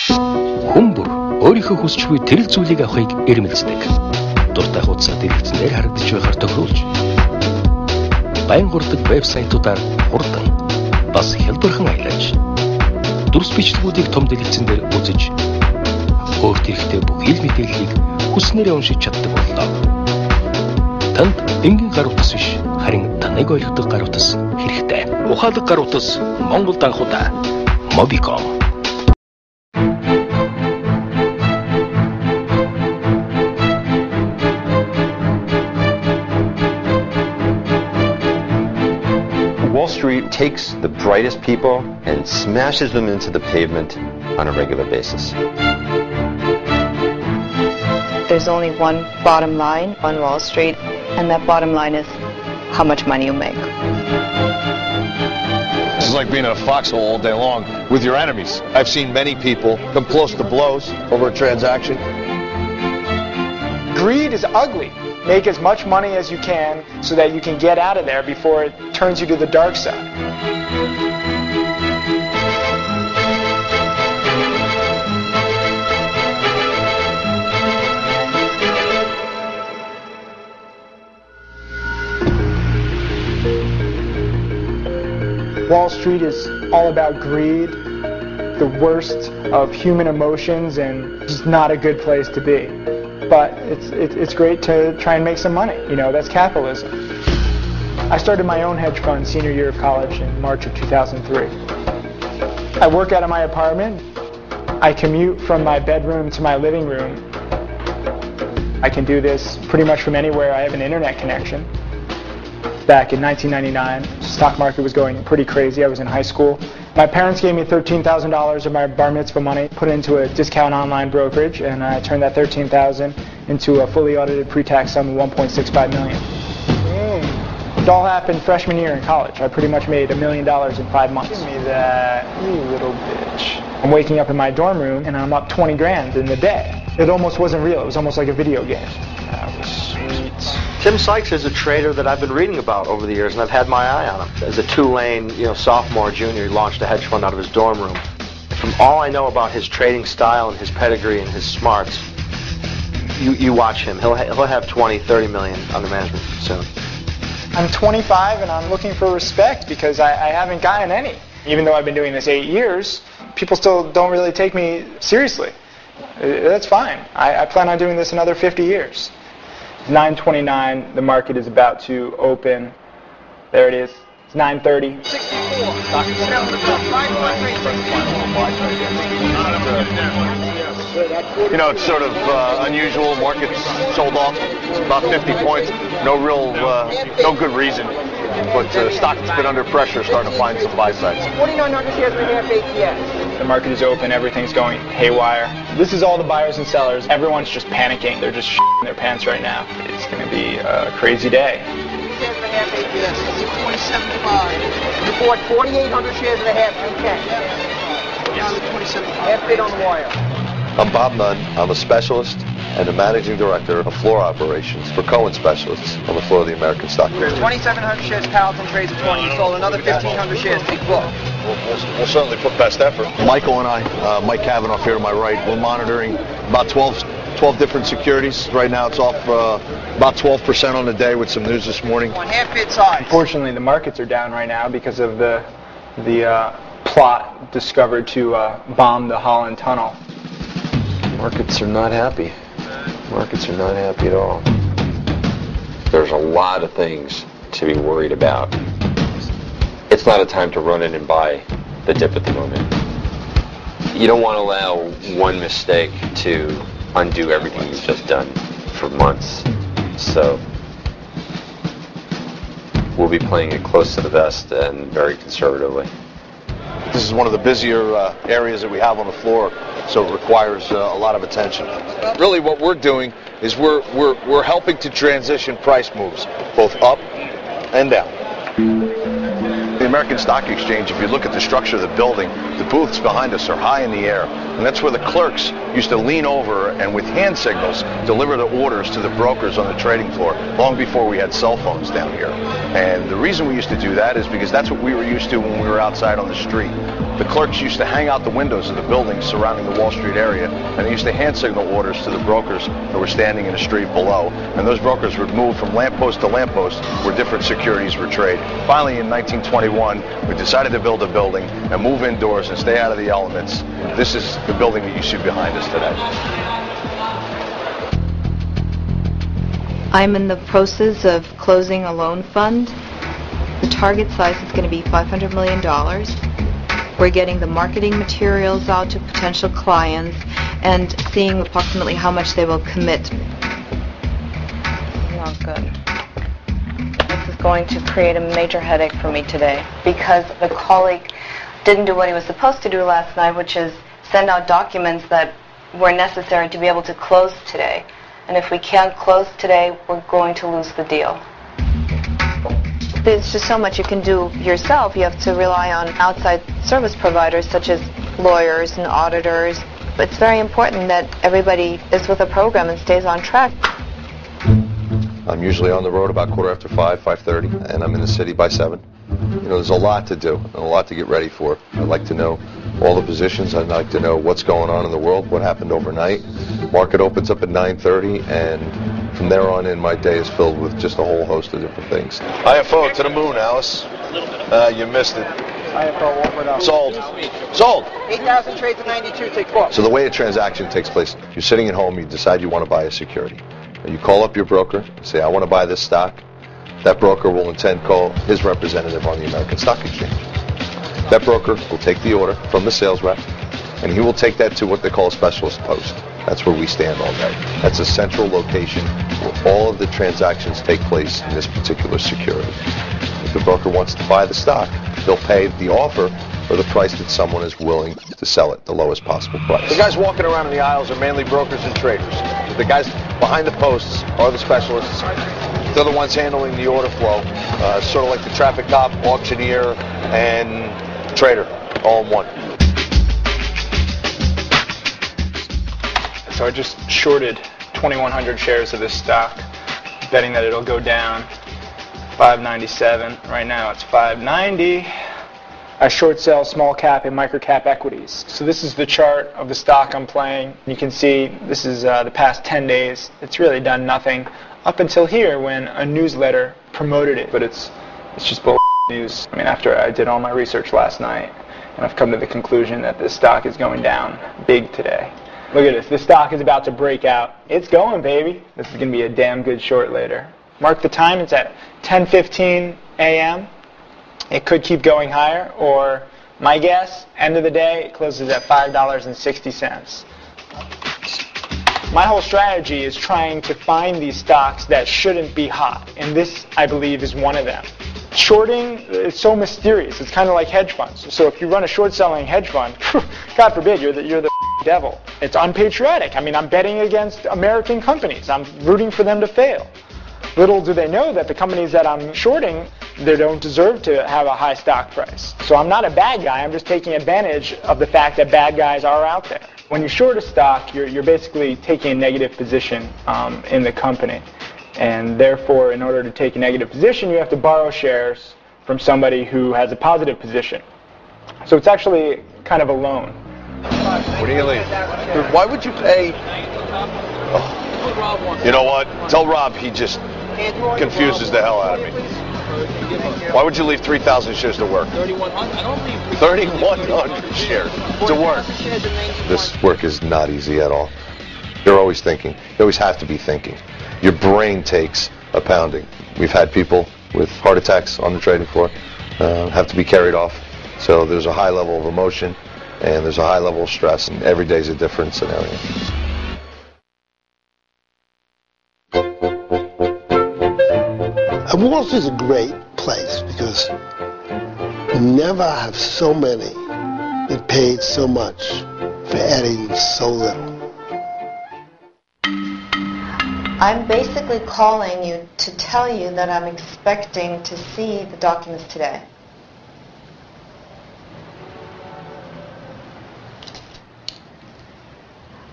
Хүн бүр өөрийнхөө хүсч буй тэрэг зүйлийг авахыг эрмэлздэг. Дуртай хуудасаа дэлгэцнээр харагдаж байхаар тохируулж байн гурдаг вебсайтуудаар хурдан бас хялбархан аялаж дүрс бичлэгүүдийг том дэлгэцэн дээр үзэж өөрт хэрэгтэй бүх хэл мэдээллийг хүснээрээ уншиж чаддаг боллоо. Танд энгийн гар утас биш, харин таныг ойлгодог гар утас хэрэгтэй. Ухаалаг гар утас Монголд анхудаа Mobicom. Wall Street takes the brightest people and smashes them into the pavement on a regular basis. There's only one bottom line on Wall Street, and that bottom line is how much money you make. This is like being in a foxhole all day long with your enemies. I've seen many people come close to blows over a transaction. Greed is ugly. Make as much money as you can so that you can get out of there before it turns you to the dark side. Wall Street is all about greed, the worst of human emotions, and it's not a good place to be. But it's great to try and make some money. You know, that's capitalism. I started my own hedge fund senior year of college in March of 2003. I work out of my apartment. I commute from my bedroom to my living room. I can do this pretty much from anywhere. I have an internet connection. Back in 1999, the stock market was going pretty crazy. I was in high school. My parents gave me $13,000 of my bar mitzvah money, put it into a discount online brokerage, and I turned that $13,000 into a fully audited pre-tax sum of $1.65 million. It all happened freshman year in college. I pretty much made $1 million in 5 months. Give me that, you little bitch. I'm waking up in my dorm room, and I'm up 20 grand in a day. It almost wasn't real. It was almost like a video game. That was sweet. Tim Sykes is a trader that I've been reading about over the years, and I've had my eye on him. As a Tulane, sophomore, junior, he launched a hedge fund out of his dorm room. From all I know about his trading style and his pedigree and his smarts, you watch him. He'll have 20, 30 million under management soon. I'm 25, and I'm looking for respect because I haven't gotten any. Even though I've been doing this 8 years, people still don't really take me seriously. That's fine. I plan on doing this another 50 years. 9:29, the market is about to open. There it is. It's 9:30. It's sort of unusual. Market's sold off. It's about 50 points. No good reason. But stock that's been under pressure is starting to find some buy sides. 4,900 shares and a half ATS. The market is open. Everything's going haywire. This is all the buyers and sellers. Everyone's just panicking. They're just shitting their pants right now. It's going to be a crazy day. Shares and a half ATS, 6.75. You bought 4,800 shares and a half UK. Yes. 27.5. Half bid on the wire. I'm Bob Nunn. I'm a specialist and the managing director of floor operations for Cohen Specialists on the floor of the American Stock Exchange. 2,700 shares, Paladin trades at 20. You sold another 1,500 shares, big book. We'll certainly put best effort. Michael and I, Mike Kavanaugh here to my right, we're monitoring about 12 different securities. Right now it's off about 12% on the day with some news this morning. On half bid size. Unfortunately, the markets are down right now because of the plot discovered to bomb the Holland Tunnel. Markets are not happy. Markets are not happy at all. There's a lot of things to be worried about. It's not a time to run in and buy the dip at the moment. You don't want to allow one mistake to undo everything you've just done for months. So we'll be playing it close to the vest and very conservatively. This is one of the busier areas that we have on the floor, so it requires a lot of attention. Really what we're doing is we're helping to transition price moves, both up and down. The American Stock Exchange, if you look at the structure of the building, the booths behind us are high in the air. And that's where the clerks used to lean over and with hand signals deliver the orders to the brokers on the trading floor long before we had cell phones down here. And the reason we used to do that is because that's what we were used to when we were outside on the street. The clerks used to hang out the windows of the buildings surrounding the Wall Street area, and they used to hand signal orders to the brokers who were standing in the street below. And those brokers would move from lamppost to lamppost where different securities were traded. Finally, in 1921, we decided to build a building and move indoors and stay out of the elements. This is the building that you see behind us today. I'm in the process of closing a loan fund. The target size is going to be $500 million. We're getting the marketing materials out to potential clients and seeing approximately how much they will commit. Not good. This is going to create a major headache for me today because the colleague didn't do what he was supposed to do last night, which is send out documents that were necessary to be able to close today. And if we can't close today, we're going to lose the deal. There's just so much you can do yourself. You have to rely on outside service providers such as lawyers and auditors. But it's very important that everybody is with a program and stays on track. I'm usually on the road about 5:15, 5:30, and I'm in the city by 7. You know, there's a lot to do and a lot to get ready for. I'd like to know all the positions. I'd like to know what's going on in the world, what happened overnight. Market opens up at 9:30, and from there on in, my day is filled with just a whole host of different things. IFO to the moon, Alice. You missed it. IFO, what went up? Sold. Sold. 8,000 trades at 92, take 4. So the way a transaction takes place, you're sitting at home, you decide you want to buy a security. You call up your broker, say, I want to buy this stock. That broker will in turn call his representative on the American Stock Exchange. That broker will take the order from the sales rep, and he will take that to what they call a specialist post. That's where we stand all day. That's a central location where all of the transactions take place in this particular security. If the broker wants to buy the stock, they'll pay the offer or the price that someone is willing to sell it, the lowest possible price. The guys walking around in the aisles are mainly brokers and traders. The guys behind the posts are the specialists. They're the ones handling the order flow, sort of like the traffic cop, auctioneer, and trader, all in one. So I just shorted 2,100 shares of this stock, betting that it'll go down 597. Right now it's 590. I short sell small cap and micro cap equities. So this is the chart of the stock I'm playing. You can see this is the past 10 days. It's really done nothing up until here when a newsletter promoted it. But it's just bull news. I mean, after I did all my research last night, and I've come to the conclusion that this stock is going down big today. Look at this. This stock is about to break out. It's going, baby. This is going to be a damn good short later. Mark the time. It's at 10:15 a.m. It could keep going higher, or my guess, end of the day, it closes at $5.60. My whole strategy is trying to find these stocks that shouldn't be hot, and this, I believe, is one of them. Shorting is so mysterious. It's kind of like hedge funds. So if you run a short-selling hedge fund, God forbid, you're the devil. It's unpatriotic. I mean, I'm betting against American companies. I'm rooting for them to fail. Little do they know that the companies that I'm shorting, they don't deserve to have a high stock price. So I'm not a bad guy. I'm just taking advantage of the fact that bad guys are out there. When you short a stock, you're basically taking a negative position in the company. And therefore, in order to take a negative position, you have to borrow shares from somebody who has a positive position. So it's actually kind of a loan. What do you leave? Why would you pay? Oh. You know what? Tell Rob he just confuses the hell out of me. Why would you leave 3,000 shares to work? 3,100 shares to work. This work is not easy at all. You're always thinking. You always have to be thinking. Your brain takes a pounding. We've had people with heart attacks on the trading floor have to be carried off. So there's a high level of emotion and there's a high level of stress, and every day is a different scenario. Wall Street is a great place because you never have so many get paid so much for adding so little. I'm basically calling you to tell you that I'm expecting to see the documents today.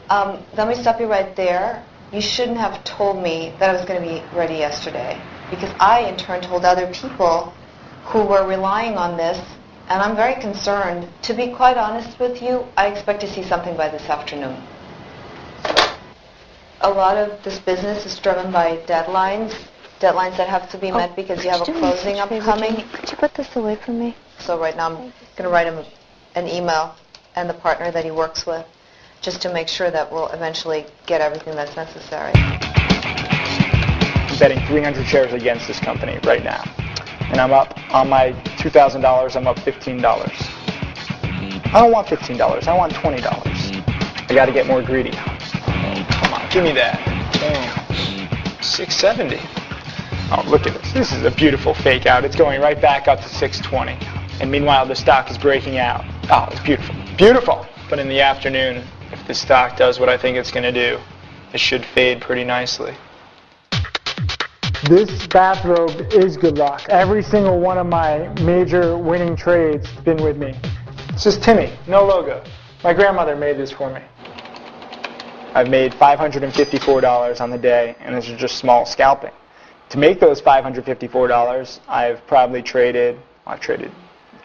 Let me stop you right there. You shouldn't have told me that I was going to be ready yesterday, because I, in turn, told other people who were relying on this, and I'm very concerned. To be quite honest with you, I expect to see something by this afternoon. A lot of this business is driven by deadlines that have to be met because you have a closing upcoming. Could you put this away from me? So right now I'm going to write him an email and the partner that he works with, just to make sure that we'll eventually get everything that's necessary. I'm betting 300 shares against this company right now. And I'm up on my $2,000, I'm up $15. I don't want $15, I want $20. I got to get more greedy. Come on, give me that. Boom. 670. Oh, look at this. This is a beautiful fake out. It's going right back up to 620. And meanwhile, the stock is breaking out. Oh, it's beautiful. Beautiful! But in the afternoon, if the stock does what I think it's going to do, it should fade pretty nicely. This bathrobe is good luck. Every single one of my major winning trades has been with me. It's just Timmy, no logo. My grandmother made this for me. I've made $554 on the day, and this is just small scalping. To make those $554, I've traded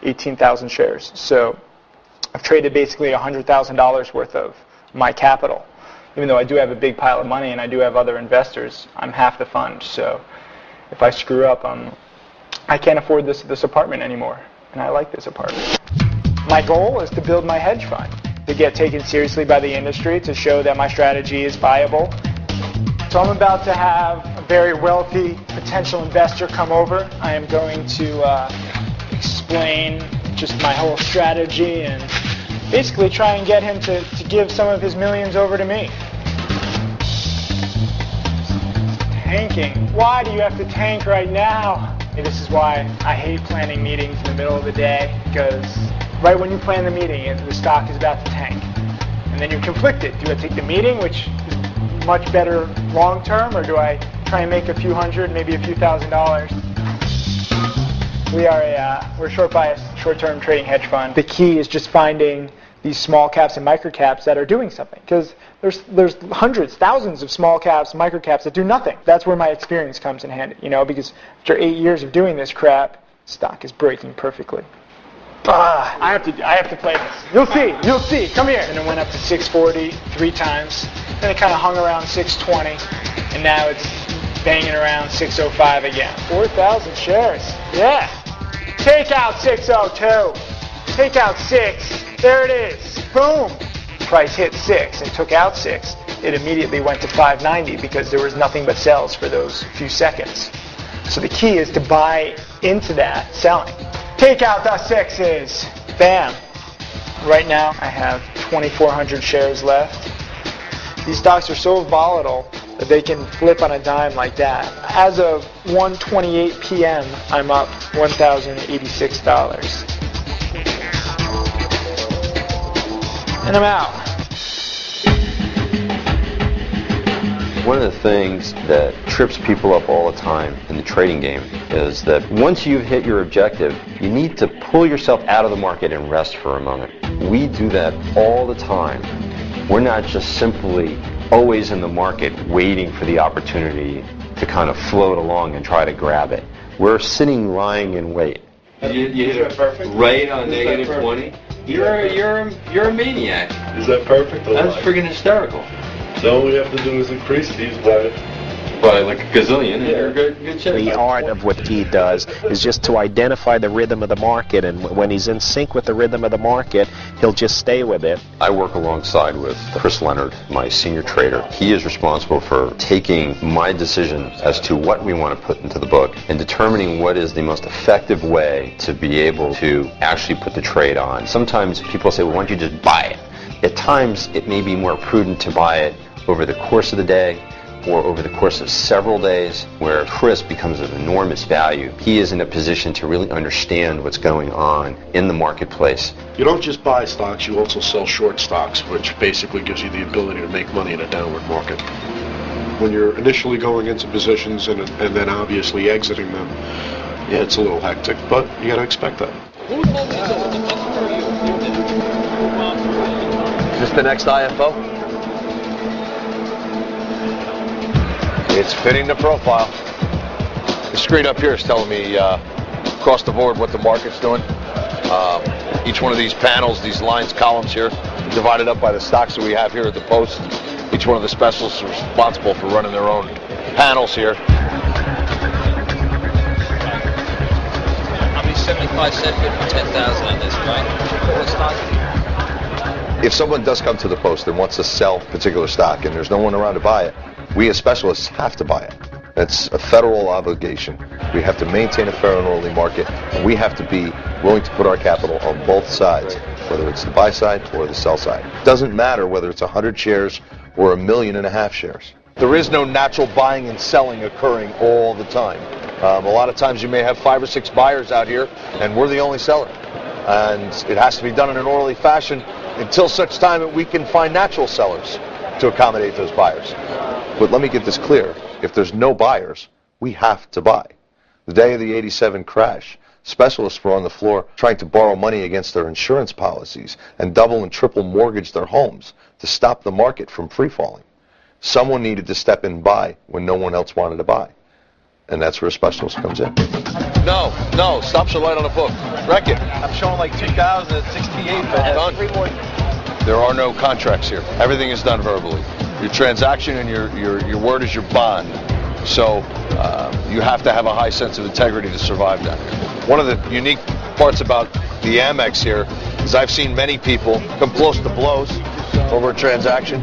18,000 shares. So I've traded basically $100,000 worth of my capital. Even though I do have a big pile of money and I do have other investors, I'm half the fund. So if I screw up, I can't afford this apartment anymore. And I like this apartment. My goal is to build my hedge fund, to get taken seriously by the industry, to show that my strategy is viable. So I'm about to have a very wealthy potential investor come over. I am going to explain just my whole strategy and basically try and get him to give some of his millions over to me. Tanking. Why do you have to tank right now? This is why I hate planning meetings in the middle of the day, because right when you plan the meeting, the stock is about to tank. And then you're conflicted. Do I take the meeting, which is much better long term, or do I try and make a few hundred, maybe a few $1,000s? We're a short bias, short-term trading hedge fund. The key is just finding these small caps and micro caps that are doing something, because there's hundreds, thousands of small caps, micro caps that do nothing. That's where my experience comes in handy, because after 8 years of doing this crap, stock is breaking perfectly. I have to play this. You'll see. Come here. And it went up to 640 3 times. Then it kind of hung around 620, and now it's banging around 605 again. 4,000 shares. Yeah. Take out 602. Take out 6. There it is. Boom. Price hit 6 and took out 6. It immediately went to 590 because there was nothing but sells for those few seconds. So the key is to buy into that selling. Take out the 6s. Bam. Right now I have 2,400 shares left. These stocks are so volatile that they can flip on a dime like that. As of 1:28 p.m., I'm up $1,086. And I'm out. One of the things that trips people up all the time in the trading game is that once you've hit your objective, you need to pull yourself out of the market and rest for a moment. We do that all the time. We're not just simply always in the market waiting for the opportunity to kind of float along and try to grab it. We're sitting, lying in wait. You hit it right on negative 20. You're a maniac. Is that perfect? That's friggin' hysterical. So all we have to do is increase these by like a gazillion, and you're good shape. The art of what he does is just to identify the rhythm of the market, and when he's in sync with the rhythm of the market, he'll just stay with it. I work alongside with Chris Leonard, my senior trader. He is responsible for taking my decision as to what we want to put into the book and determining what is the most effective way to be able to actually put the trade on. Sometimes people say, well, why don't you just buy it? At times, it may be more prudent to buy it over the course of the day or over the course of several days, where Chris becomes of enormous value. He is in a position to really understand what's going on in the marketplace. You don't just buy stocks, you also sell short stocks, which basically gives you the ability to make money in a downward market. When you're initially going into positions and then obviously exiting them, yeah, it's a little hectic, but you got to expect that. Is this the next IFO? It's fitting the profile. The screen up here is telling me across the board what the market's doing. Each one of these panels, these lines, columns here, divided up by the stocks that we have here at the Post. Each one of the specialists is responsible for running their own panels here. How many 75 cent bid for 10,000 on this, right? If someone does come to the Post and wants to sell a particular stock and there's no one around to buy it, we as specialists have to buy it. That's a federal obligation. We have to maintain a fair and orderly market, and we have to be willing to put our capital on both sides, whether it's the buy side or the sell side. It doesn't matter whether it's 100 shares or 1.5 million shares. There is no natural buying and selling occurring all the time. A lot of times you may have 5 or 6 buyers out here, and we're the only seller. And it has to be done in an orderly fashion until such time that we can find natural sellers to accommodate those buyers. But let me get this clear. If there's no buyers, we have to buy. The day of the '87 crash, specialists were on the floor trying to borrow money against their insurance policies and double and triple mortgage their homes to stop the market from free-falling. Someone needed to step in and buy when no one else wanted to buy. And that's where a specialist comes in. No, stops your light on the book. Wreck it. I'm showing like 2,068, but done. 3 more. There are no contracts here. Everything is done verbally. Your transaction and your word is your bond. So you have to have a high sense of integrity to survive that. One of the unique parts about the Amex here is I've seen many people come close to blows over a transaction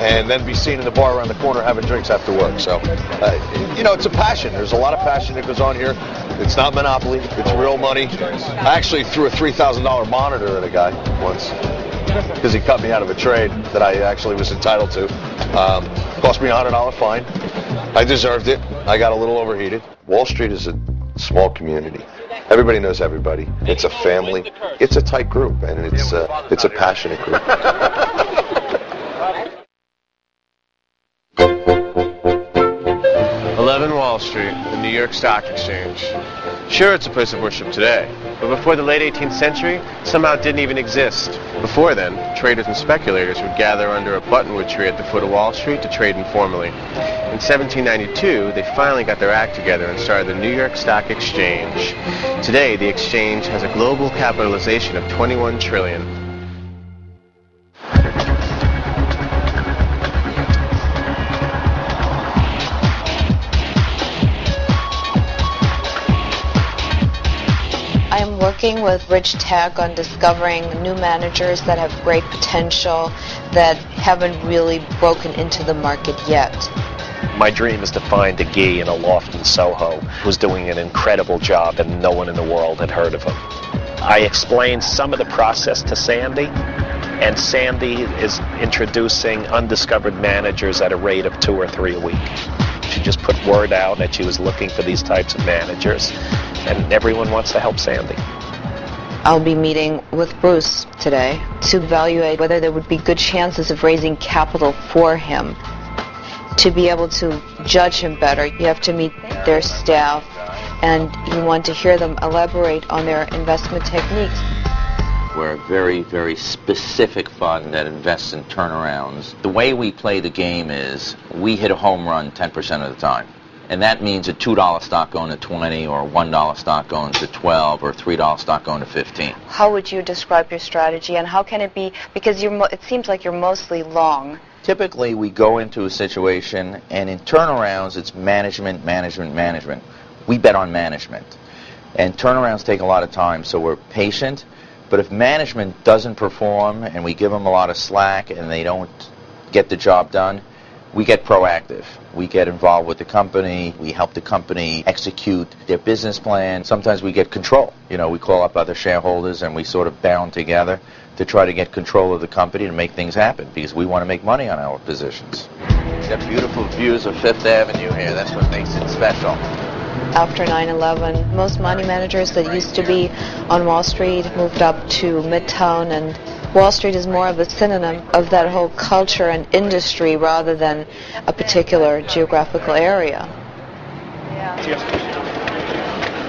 and then be seen in the bar around the corner having drinks after work. So, it's a passion. There's a lot of passion that goes on here. It's not monopoly. It's real money. I actually threw a $3,000 monitor at a guy once because he cut me out of a trade that I actually was entitled to. Cost me a $100 fine. I deserved it. I got a little overheated. Wall Street is a small community. Everybody knows everybody. It's a family. It's a tight group, and it's a passionate group. 11 Wall Street, the New York Stock Exchange. Sure, it's a place of worship today, but before the late 18th century, somehow it didn't even exist. Before then, traders and speculators would gather under a buttonwood tree at the foot of Wall Street to trade informally. In 1792, they finally got their act together and started the New York Stock Exchange. Today, the exchange has a global capitalization of $21 trillion. I'm working with Rich Tech on discovering new managers that have great potential that haven't really broken into the market yet. My dream is to find a guy in a loft in Soho who's doing an incredible job and no one in the world had heard of him. I explained some of the process to Sandy, and Sandy is introducing undiscovered managers at a rate of 2 or 3 a week. She just put word out that she was looking for these types of managers, and everyone wants to help Sandy. I'll be meeting with Bruce today to evaluate whether there would be good chances of raising capital for him. To be able to judge him better, you have to meet their staff, and you want to hear them elaborate on their investment techniques. We're a very, very specific fund that invests in turnarounds. The way we play the game is we hit a home run 10% of the time. And that means a $2 stock going to 20, or a $1 stock going to 12, or a $3 stock going to 15. How would you describe your strategy, and how can it be, because it seems like you're mostly long. Typically, we go into a situation, and in turnarounds, it's management. We bet on management. And turnarounds take a lot of time, so we're patient. But if management doesn't perform, and we give them a lot of slack, and they don't get the job done, we get proactive. We get involved with the company. We help the company execute their business plan. Sometimes we get control. We call up other shareholders, and we sort of bound together to try to get control of the company to make things happen, because we want to make money on our positions. We've got beautiful views of Fifth Avenue here. That's what makes it special. After 9/11, most money managers that used to be on Wall Street moved up to Midtown, and Wall Street is more of a synonym of that whole culture and industry rather than a particular geographical area. Yeah,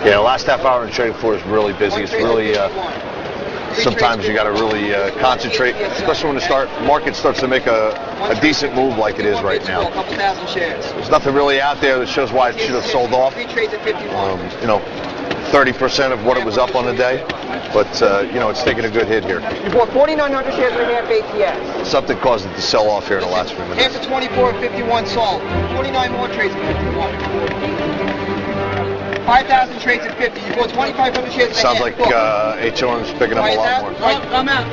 the last half hour on the trading floor is really busy. It's really sometimes you got to really concentrate, especially when the market starts to make a decent move like it is right now. A couple thousand shares. There's nothing really out there that shows why it should have sold off. 30% of what it was up on the day, but it's taking a good hit here. You bought 4,900 shares and a half ATS. Something caused it to sell off here in the last few minutes. After 24 and 51 sold. 49 more trades at 51. 5,000 trades at 50. You bought 2,500 shares and a half. Sounds like HOM's picking up a lot more. I'm out.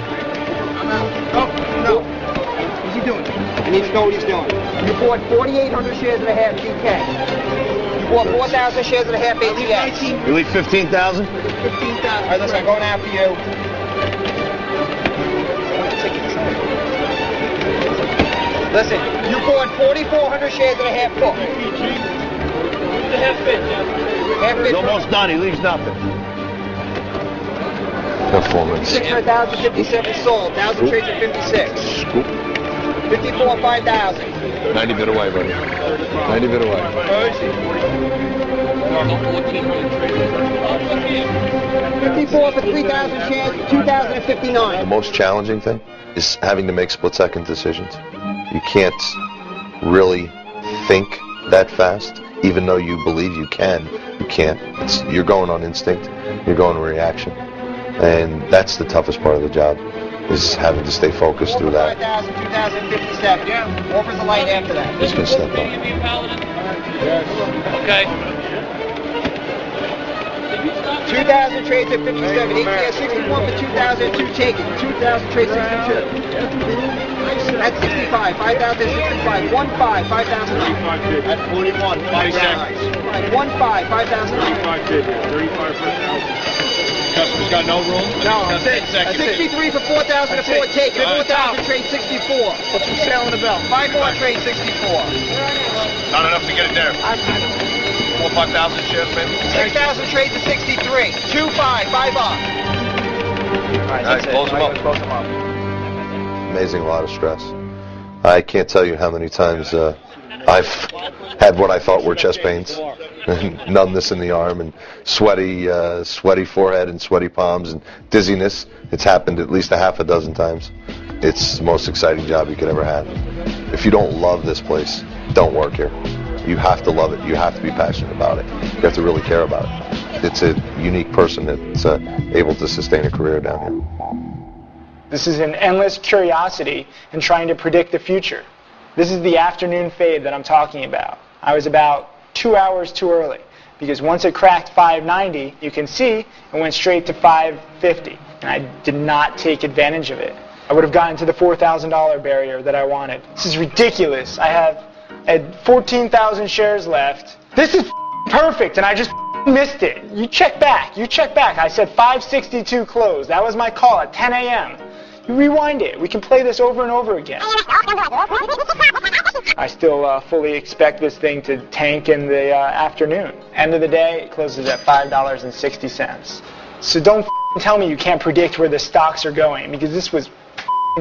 Oh, no. What's he doing? He needs to know what he's doing. You bought 4,800 shares and a half GK. You bought 4,000 shares and a half ATS. You leave 15,000? 15,000. All right, listen, I'm going after you. Listen, you bought 4,400 shares and a half book. He's almost done. He leaves nothing. Performance. 600,057 sold. 1,000 trades at 56. Scoop. 54, 5,000. 90 bid away, buddy. 90 bid away. 54 for 3,000 shares, 2,059. The most challenging thing is having to make split-second decisions. You can't really think that fast, even though you believe you can. You can't. You're going on instinct. You're going on reaction. And that's the toughest part of the job, is having to stay focused through that. 5,000, 2,057. Yeah. Offers a light after that. He's going to step up. Okay. 2,000 trades at 57. ATS 61 for 2,002 taken. 2,000 trades 62. That's 65. 5,065. 1-5. 5,000. At 41. 5 seconds. 1-5. 5,000. 35 for 1,000. Customer's got no room. No, 63 for 4,004 taken. 4,000 trade 64. What's for sale in the bell? 5 more trade 64. Not enough to get it there. 4,000 or 5,000 shares, maybe. 6,000 trades to 63. 2-5. 5 up. All right, close them up. Close them up. Amazing, a lot of stress. I can't tell you how many times I've had what I thought were chest pains, and numbness in the arm, and sweaty forehead, and sweaty palms, and dizziness. It's happened at least a half a dozen times. It's the most exciting job you could ever have. If you don't love this place, don't work here. You have to love it. You have to be passionate about it. You have to really care about it. It's a unique person that's able to sustain a career down here. This is an endless curiosity in trying to predict the future. This is the afternoon fade that I'm talking about. I was about 2 hours too early, because once it cracked 590, you can see it went straight to 550, and I did not take advantage of it. I would have gotten to the $4,000 barrier that I wanted. This is ridiculous. I had 14,000 shares left. This is perfect, and I just missed it. You check back. I said 562 close. That was my call at 10 a.m. You rewind it. We can play this over and over again. I still fully expect this thing to tank in the afternoon. End of the day, it closes at $5.60. So don't tell me you can't predict where the stocks are going, because this was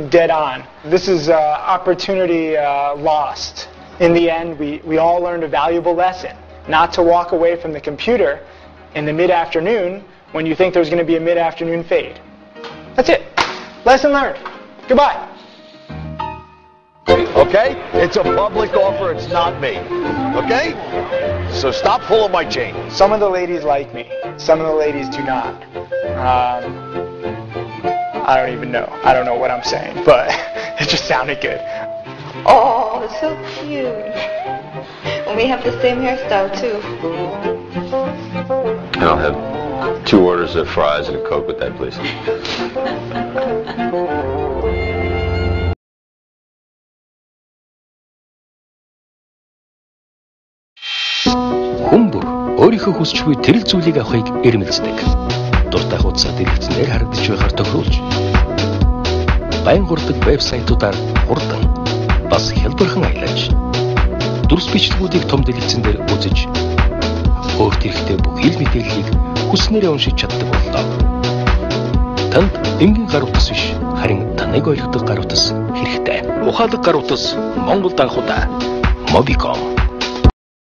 dead on. This is opportunity lost. In the end, we all learned a valuable lesson. Not to walk away from the computer in the mid-afternoon when you think there's going to be a mid-afternoon fade. That's it. Lesson learned. Goodbye. Okay? It's a public offer. It's not me. Okay? So stop pulling my chain. Some of the ladies like me. Some of the ladies do not. I don't even know. I don't know what I'm saying, but it just sounded good. Oh, so cute. And we have the same hairstyle, too. And I'll have 2 orders of fries and a Coke with that, please. Хүмүүр өөрийнхөө хүсч буй тэрэг зүйлийг авахыг эрмэлздэг. Дуртай хуудасаа дэлгэцнээр харагдаж байхаар тохируулж байн хурдаг вебсайтуудаар хурдан бас хялбархан аялаж дүрс бичлэгүүдийг том дэлгэцэн дээр үзэж өөрт хэрэгтэй бүх хэл мэдээллийг хүснээрээ уншиж чаддаг боллоо. Танд энгийн гар утас биш, харин таныг ойлгодог гар утас хэрэгтэй. Ухаалаг гар утас Монголд анхудаа Mobicom.